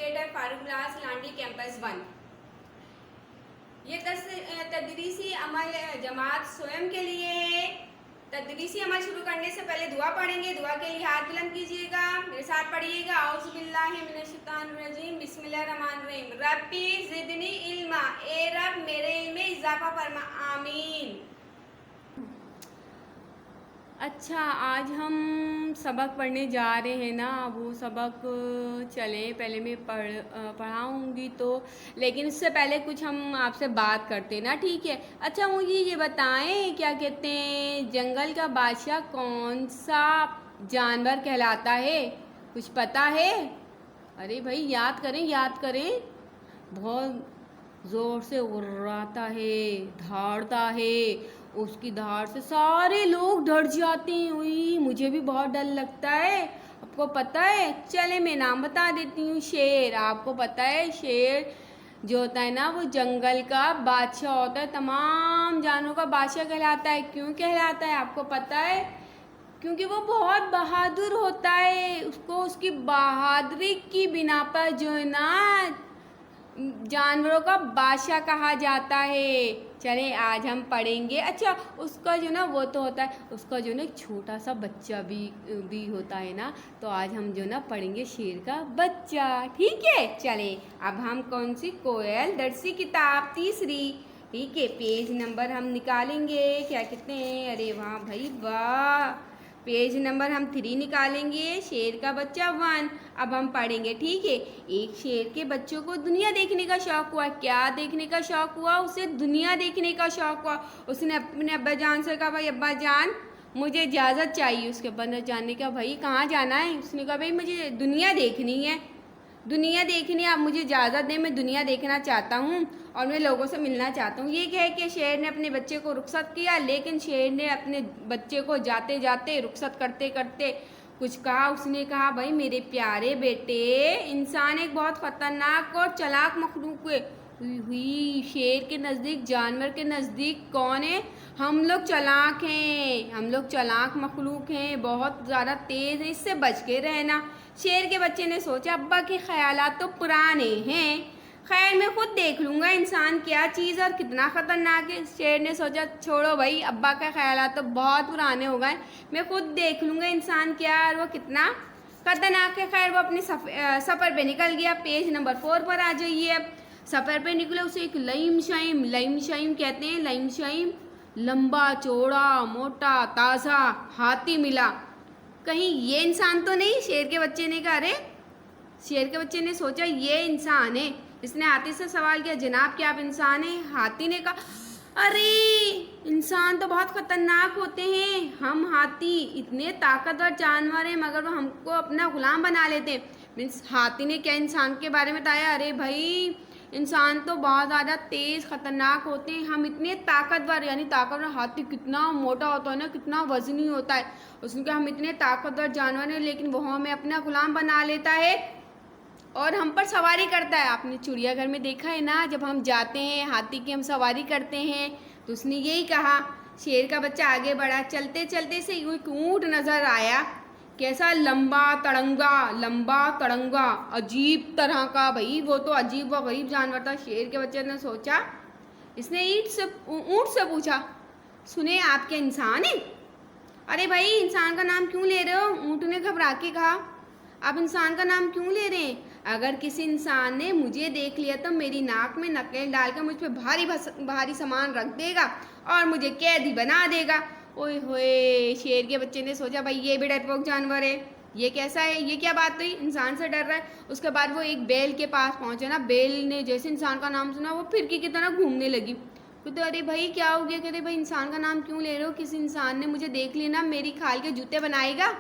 Educator Farooq class Landi campus 1। ये तदरीसी अमल जमात स्वयं के लिए है। तदरीसी अमल शुरू करने से पहले दुआ पढ़ेंगे। दुआ के लिए हाथ बुलंद कीजिएगा, मेरे साथ पढ़िएगा। औज़ु बिल्लाहि मिनश शैतानिर रजीम, बिस्मिल्लाहिर रहमानिर रहीम। रब्बी ज़िदनी इल्मा, ए रब मेरे इल्म में इजाफा फरमा, आमीन। अच्छा, आज हम सबक पढ़ने जा रहे हैं ना। वो सबक चले पहले मैं पढ़ाऊँगी तो, लेकिन उससे पहले कुछ हम आपसे बात करते हैं ना, ठीक है। अच्छा, मुझे ये बताएं, क्या कहते हैं, जंगल का बादशाह कौन सा जानवर कहलाता है? कुछ पता है? अरे भाई याद करें, याद करें। बहुत ज़ोर से उर्राता है, धाड़ता है, उसकी धाड़ से सारे लोग डर जाते हैं। उई, मुझे भी बहुत डर लगता है। आपको पता है? चले मैं नाम बता देती हूँ। शेर। आपको पता है शेर जो होता है ना, वो जंगल का बादशाह होता है, तमाम जानवरों का बादशाह कहलाता है। क्यों कहलाता है आपको पता है? क्योंकि वो बहुत बहादुर होता है। उसको उसकी बहादुरी की बिना पर जो है ना, जानवरों का बादशाह कहा जाता है। चले आज हम पढ़ेंगे। अच्छा, उसका जो ना वो तो होता है, उसका जो ना छोटा सा बच्चा भी होता है ना। तो आज हम जो ना पढ़ेंगे शेर का बच्चा, ठीक है। चले अब हम कौन सी, कोयल दर्सी किताब तीसरी, ठीक है, पेज नंबर हम निकालेंगे। क्या कहते हैं, अरे वाह भाई वाह, पेज नंबर हम 3 निकालेंगे। शेर का बच्चा 1। अब हम पढ़ेंगे, ठीक है। एक शेर के बच्चों को दुनिया देखने का शौक़ हुआ। क्या देखने का शौक़ हुआ? उसे दुनिया देखने का शौक़ हुआ। उसने अपने अब्बा जान से कहा, भाई अब्बा जान मुझे इजाज़त चाहिए। उसके अब्बा ने जानने का, भाई कहाँ जाना है? उसने कहा, भाई मुझे दुनिया देखनी है, दुनिया देखनी है, आप मुझे इजाज़त दें, मैं दुनिया देखना चाहता हूँ और मैं लोगों से मिलना चाहता हूँ। ये कह के शेर ने अपने बच्चे को रुखसत किया। लेकिन शेर ने अपने बच्चे को जाते जाते, रुखसत करते करते कुछ कहा। उसने कहा, भाई मेरे प्यारे बेटे, इंसान एक बहुत ख़तरनाक और चालाक मखलूक है। हुई शेर के नज़दीक, जानवर के नज़दीक कौन है? हम लोग चालाक हैं, हम लोग चालाक मखलूक हैं, बहुत ज़्यादा तेज़ हैं, इससे बच के रहना। शेर के बच्चे ने सोचा, अब्बा के ख़यालात तो पुराने हैं, खैर मैं खुद देख लूँगा इंसान क्या चीज़ और कितना ख़तरनाक है। शेर ने सोचा, छोड़ो भाई, अब्बा के ख़यालात तो बहुत पुराने हो गए, मैं खुद देख लूँगा इंसान क्या और वो कितना ख़तरनाक है। खैर वो अपने सफ़र पे निकल गया। पेज नंबर 4 पर आ जाइए। अब सफ़र पे निकले, उसे एक लईम शाइम कहते हैं, लईम शाइम, लंबा चौड़ा मोटा ताज़ा हाथी मिला। कहीं ये इंसान तो नहीं? शेर के बच्चे ने कहा। अरे, शेर के बच्चे ने सोचा ये इंसान है। इसने हाथी से सवाल किया, जनाब क्या आप इंसान हैं? हाथी ने कहा, अरे इंसान तो बहुत ख़तरनाक होते हैं, हम हाथी इतने ताकतवर जानवर हैं मगर वो हमको अपना ग़ुलाम बना लेते हैं। मीन्स हाथी ने क्या इंसान के बारे में बताया? अरे भाई, इंसान तो बहुत ज़्यादा तेज़ ख़तरनाक होते हैं, हम इतने ताकतवर, यानी ताकतवर हाथी कितना मोटा होता है ना, कितना वज़नी होता है। उसने कहा, हम इतने ताकतवर जानवर हैं लेकिन वो हमें अपना ग़ुलाम बना लेता है और हम पर सवारी करता है। आपने चिड़ियाघर में देखा है ना, जब हम जाते हैं हाथी की हम सवारी करते हैं, तो उसने यही कहा। शेर का बच्चा आगे बढ़ा। चलते चलते से एक ऊँट नज़र आया। कैसा? लंबा तड़ंगा, अजीब तरह का। भाई वो तो अजीब व गरीब जानवर था। शेर के बच्चे ने सोचा, इसने ऊँट से पूछा, सुने आप क्या इंसान हैं? अरे भाई, इंसान का नाम क्यों ले रहे हो? ऊँट ने घबरा के कहा, आप इंसान का नाम क्यों ले रहे हैं? अगर किसी इंसान ने मुझे देख लिया तो मेरी नाक में नकेल डालकर मुझ पर भारी सामान रख देगा और मुझे कैदी बना देगा। ओए होए, शेर के बच्चे ने सोचा, भाई ये भी डरपोक जानवर है, ये कैसा है, ये क्या बात हुई, इंसान से डर रहा है। उसके बाद वो एक बैल के पास पहुँचे ना। बैल ने जैसे इंसान का नाम सुना, वो फिरकी की तरह घूमने लगी। तो अरे भाई क्या हो गया? कहते, भाई इंसान का नाम क्यों ले रहे हो? किसी इंसान ने मुझे देख लिया ना, मेरी खाल के जूते बनाएगा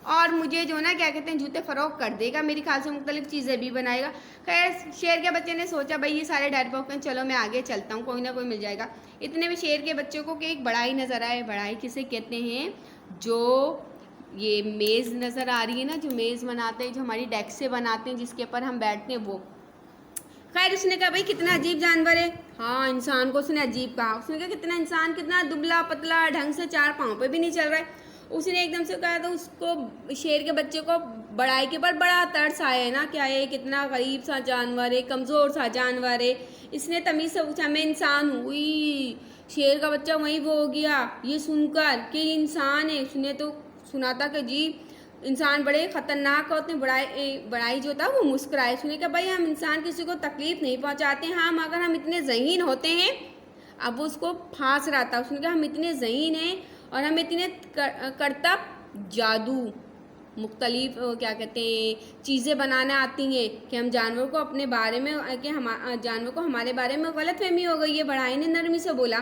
और मुझे जो ना क्या कहते हैं, जूते फ़रोख्त कर देगा, मेरी खाल से मुख्तलिफ चीज़ें भी बनाएगा। खैर शेर के बच्चे ने सोचा, भाई ये सारे डरपोक हैं, चलो मैं आगे चलता हूँ, कोई ना कोई मिल जाएगा। इतने में शेर के बच्चों को एक बढ़ाई नज़र आए। बढ़ाई किसे कहते हैं? जो ये मेज़ नज़र आ रही है ना, जो मेज़ बनाते हैं, जो हमारी डेस्क से बनाते हैं, जिसके ऊपर हम बैठते हैं, वो। खैर उसने कहा, भाई कितना अजीब जानवर है। हाँ, इंसान को उसने अजीब कहा। उसने कहा, कितना इंसान, कितना दुबला पतला, ढंग से 4 पाँव पे भी नहीं चल रहा है। उसने एकदम से कहा, तो उसको शेर के बच्चे को बड़ाई के ऊपर बड़ा तरस आया है ना, क्या ये कितना गरीब सा जानवर है, कमज़ोर सा जानवर है। इसने तमीज़ से पूछा, मैं इंसान हूँ। हुई शेर का बच्चा वहीं वो हो गया ये सुनकर कि इंसान है। उसने तो सुना था कि जी इंसान बड़े ख़तरनाक होते हैं। बड़ाई जो था वो मुस्कुराए। उसने कहा, भाई हम इंसान किसी को तकलीफ़ नहीं पहुँचाते हैं, हम अगर हम इतने ज़हीन होते हैं। अब वो उसको फांस रहा था। उसने कहा, हम इतने ज़हीन हैं और हमें इतने करतब जादू मुख्तलिफ क्या कहते हैं चीज़ें बनाने आती हैं कि हम जानवर को अपने बारे में कि हम जानवर को हमारे बारे में गलतफहमी हो गई है। बढ़ाई ने नरमी से बोला,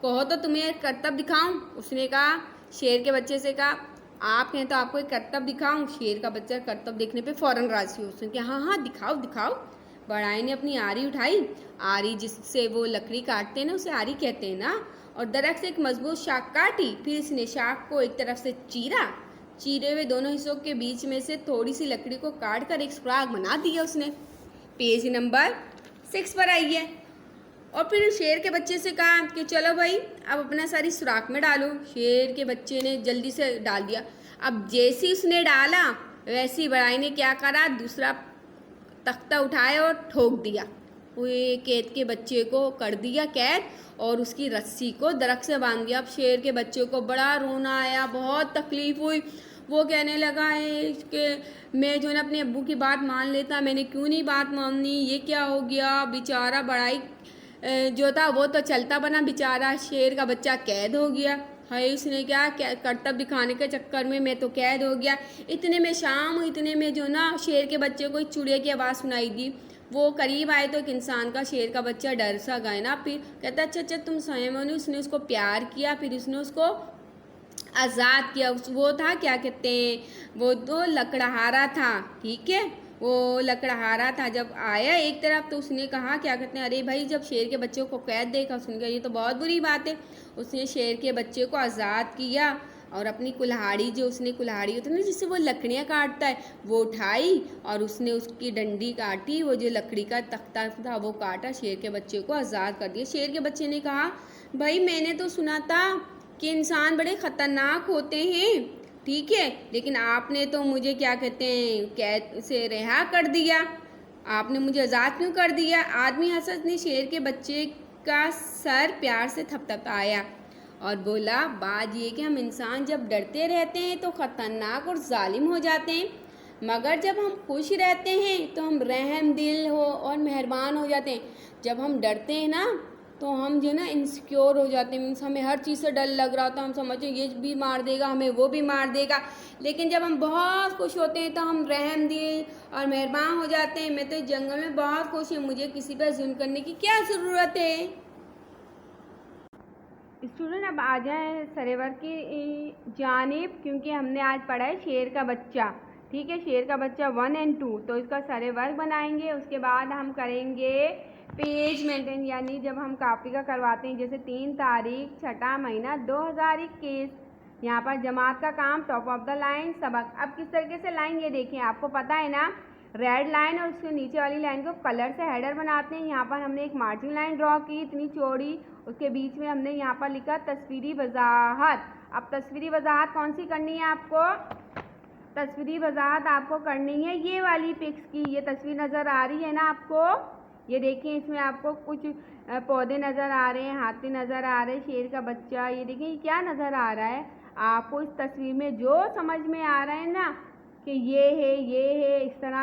कहो तो तुम्हें करतब दिखाऊं। उसने कहा, शेर के बच्चे से कहा, आप कहें तो आपको एक करतब दिखाऊं। शेर का बच्चा करतब देखने पे फ़ौरन राज़ी हो। उसने कहा, हाँ हाँ दिखाओ दिखाओ। बढ़ाई ने अपनी आरी उठाई। आरी जिससे वो लकड़ी काटते हैं ना, उसे आरी कहते हैं ना। और दरख्त से एक मजबूत शाख काटी। फिर इसने शाख को एक तरफ से चीरा। चीरे हुए दोनों हिस्सों के बीच में से थोड़ी सी लकड़ी को काट कर एक सुराख बना दिया उसने। पेज नंबर 6 पर आइए। और फिर शेर के बच्चे से कहा कि चलो भाई अब अपना सारी सुराख में डालो। शेर के बच्चे ने जल्दी से डाल दिया। अब जैसे उसने डाला वैसी बढ़ाई ने क्या करा, दूसरा तख्ता उठाया और ठोक दिया। वो कैद के बच्चे को कर दिया कैद और उसकी रस्सी को दरख्त से बांध दिया। अब शेर के बच्चे को बड़ा रोना आया, बहुत तकलीफ़ हुई। वो कहने लगा है कि मैं जो है अपने अब्बू की बात मान लेता, मैंने क्यों नहीं बात मानी, ये क्या हो गया। बेचारा बढ़ाई जो था वो तो चलता बना, बेचारा शेर का बच्चा कैद हो गया। है उसने क्या करतब दिखाने के चक्कर में मैं तो कैद हो गया। इतने में शाम, इतने में जो ना शेर के बच्चे को एक चुड़िया की आवाज़ सुनाई दी। वो करीब आए तो एक इंसान का शेर का बच्चा डर सा गया ना। फिर कहता, अच्छा अच्छा तुम स्वयं हो। उसने उसको प्यार किया, फिर उसने उसको आज़ाद किया। वो था क्या कहते हैं, वो तो लकड़हारा था, ठीक है। वो लकड़हारा था। जब आया एक तरफ तो उसने कहा क्या कहते हैं, अरे भाई जब शेर के बच्चे को कैद देखा सुन गया, ये तो बहुत बुरी बात है। उसने शेर के बच्चे को आज़ाद किया और अपनी कुल्हाड़ी, जो उसने कुल्हाड़ी होती है ना जिससे वो लकड़ियाँ काटता है, वो उठाई और उसने उसकी डंडी काटी। वो जो लकड़ी का तख्ता था वो काटा, शेर के बच्चे को आज़ाद कर दिया। शेर के बच्चे ने कहा, भाई मैंने तो सुना था कि इंसान बड़े ख़तरनाक होते हैं, ठीक है, लेकिन आपने तो मुझे क्या कहते हैं कैद से रिहा कर दिया, आपने मुझे आज़ाद क्यों कर दिया। आदमी हंसत ने शेर के बच्चे का सर प्यार से थपथपाया और बोला, बात ये कि हम इंसान जब डरते रहते हैं तो ख़तरनाक और जालिम हो जाते हैं, मगर जब हम खुश रहते हैं तो हम रहम दिल हो और मेहरबान हो जाते हैं। जब हम डरते हैं ना तो हम जो ना इनसिक्योर हो जाते हैं, मीन्स हमें हर चीज़ से डर लग रहा होता है, हम समझते हैं ये भी मार देगा हमें, वो भी मार देगा। लेकिन जब हम बहुत खुश होते हैं तो हम रहम दिल और मेहरबान हो जाते हैं। मैं तो जंगल में बहुत खुश हूँ, मुझे किसी पर जुल्म करने की क्या ज़रूरत है। स्टूडेंट अब आ जाए सरेवर की जानिब, क्योंकि हमने आज पढ़ा है शेर का बच्चा, ठीक है, शेर का बच्चा 1 और 2। तो इसका सरे वर्क बनाएंगे, उसके बाद हम करेंगे पेज मेंटेन, यानी जब हम कापी का करवाते हैं, जैसे 3 तारीख 6वां महीना 2021। यहाँ पर जमात का काम, टॉप ऑफ द लाइन, सबक। अब किस तरीके से लाइन ये देखें, आपको पता है ना, रेड लाइन और उसके नीचे वाली लाइन को कलर से हेडर बनाते हैं। यहाँ पर हमने एक मार्जिन लाइन ड्रॉ की इतनी चौड़ी, उसके बीच में हमने यहाँ पर लिखा तस्वीरी वजाहत। अब तस्वीरी वजाहत कौन सी करनी है आपको, तस्वीरी वजाहत आपको करनी है ये वाली पिक्स की। ये तस्वीर नज़र आ रही है ना आपको, ये देखिए इसमें आपको कुछ पौधे नज़र आ रहे हैं, हाथी नज़र आ रहे हैं, शेर का बच्चा, ये देखिए क्या नज़र आ रहा है आपको इस तस्वीर में, जो समझ में आ रहा है ना कि ये है, इस तरह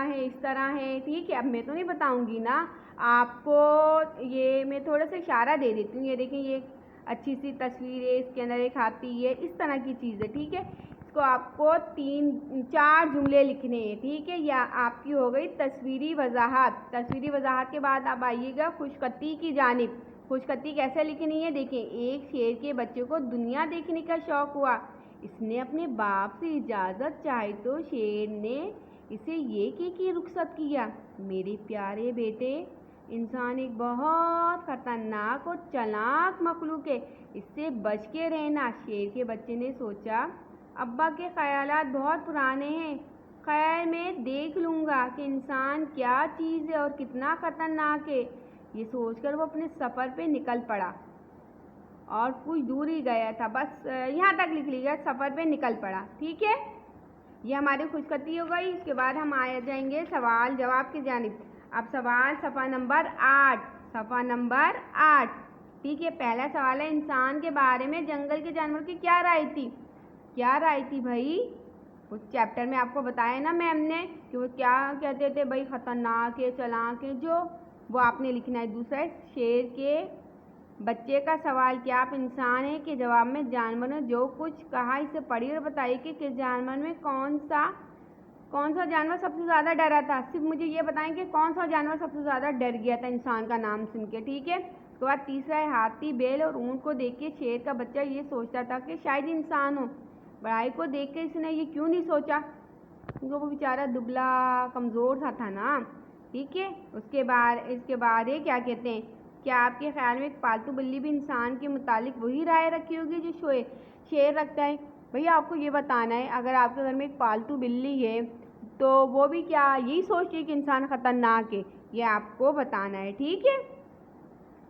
है, ठीक है। अब मैं तो नहीं बताऊंगी ना आपको, ये मैं थोड़ा सा इशारा दे देती हूँ। ये देखिए ये अच्छी सी तस्वीर है, इसके अंदर एक हाथी है, इस तरह की चीज़ है, ठीक है। इसको आपको 3-4 जुमले लिखने हैं, ठीक है। या आपकी हो गई तस्वीरी वजाहत। तस्वीरी वजाहत के बाद आप आइएगा खुशखती की जानिब। खुशखती कैसे लिखनी है, देखिए, एक शेर के बच्चे को दुनिया देखने का शौक़ हुआ, इसने अपने बाप से इजाज़त चाही तो शेर ने इसे ये की रुखसत किया। मेरे प्यारे बेटे, इंसान एक बहुत ख़तरनाक और चालाक मखलूक है, इससे बच के रहना। शेर के बच्चे ने सोचा, अब्बा के ख़यालात बहुत पुराने हैं, खैर मैं देख लूँगा कि इंसान क्या चीज़ है और कितना ख़तरनाक है। ये सोचकर वो अपने सफ़र पे निकल पड़ा। और कुछ दूर ही गया था, बस यहाँ तक लिख लीजिएगा, सफ़र पे निकल पड़ा। ठीक है, ये हमारी खुशखती हो गई। इसके बाद हम आ जाएंगे सवाल जवाब की जानिब। अब सवाल सफ़ा नंबर 8, सफ़ा नंबर 8। ठीक है, पहला सवाल है, इंसान के बारे में जंगल के जानवर की क्या राय थी? क्या राय थी भाई? उस चैप्टर में आपको बताया ना मैम ने कि वो क्या कहते थे भाई, ख़तरनाक है, चालाक है, जो वो आपने लिखना है। दूसरा है, शेर के बच्चे का सवाल, क्या आप इंसान हैं? के जवाब में जानवर ने जो कुछ कहा इसे पढ़िए और बताइए कि किस जानवर में कौन सा जानवर सबसे ज़्यादा डरा था। सिर्फ मुझे ये बताएं कि कौन सा जानवर सबसे ज़्यादा डर गया था इंसान का नाम सुन के। ठीक है, उसके बाद तीसरा है, हाथी, बैल और ऊँट को देख के शेर का बच्चा ये सोचता था कि शायद इंसान हो। बड़ाई को देख के इसने ये क्यों नहीं सोचा, क्योंकि वो बेचारा दुबला कमज़ोर सा था ना। ठीक है, इसके बाद ये क्या कहते हैं, क्या आपके ख्याल में एक पालतू बिल्ली भी इंसान के मुतालिक वही राय रखी होगी जो शेर रखता है? भैया आपको ये बताना है, अगर आपके घर में एक पालतू बिल्ली है तो वो भी क्या यही सोचती है कि इंसान ख़तरनाक है? ये आपको बताना है। ठीक है,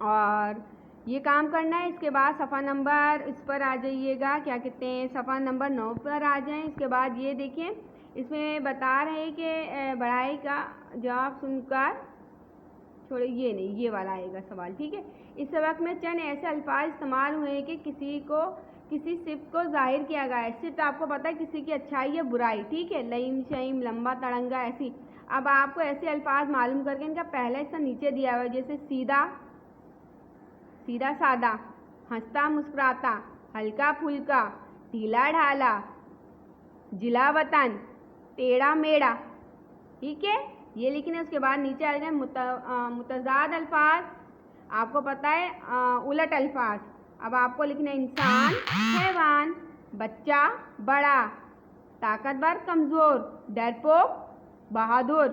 और ये काम करना है। इसके बाद सफ़ा नंबर इस पर आ जाइएगा, क्या कहते हैं, सफ़ा नंबर 9 पर आ जाएं। इसके बाद ये देखें, इसमें बता रहे हैं कि बढ़ाई का जवाब सुनकर छोड़े, ये नहीं, ये वाला आएगा सवाल। ठीक है, इस सबक में चंद ऐसे अल्फाज इस्तेमाल हुए हैं कि किसी सिफ़ को जाहिर किया गया है। सिर्फ आपको पता है किसी की अच्छाई या बुराई। ठीक है, लईम शईम, लंबा तड़ंगा, ऐसी। अब आपको ऐसे अल्फाज मालूम करके इनका पहला हिस्सा नीचे दिया हुआ है, जैसे सीधा सादा, हंसता मुस्कुराता, हल्का फुल्का, ढीला ढाला, जिला वतन, टेढ़ा मेढ़ा। ठीक है, ये लिखने। उसके बाद नीचे आ गए मुतजाद अल्फाज, आपको पता है उलट अल्फाज। अब आपको लिखना है, इंसान, हैवान, बच्चा, बड़ा, ताकतवर, कमज़ोर, डरपोक, बहादुर,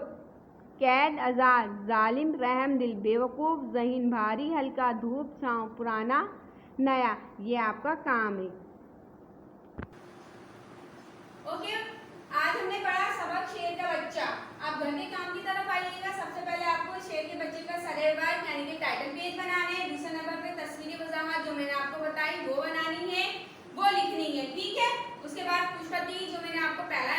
कैद, आज़ाद, जालिम, रहम दिल, बेवकूफ़, ज़हीन, भारी, हल्का, धूप, छाँव, पुराना, नया। ये आपका काम है। ओके, आज हमने पढ़ा सबक शेर का बच्चा। आप घर के काम की तरफ आइएगा। सबसे पहले आपको शेर के बच्चे का सरहवार यानी कि टाइटल पेज बनाना है। दूसरे नंबर पे तस्वीरी वजाहत जो मैंने आपको बताई वो बनानी है, वो लिखनी है। ठीक है, उसके बाद खुशखती जो मैंने आपको पहला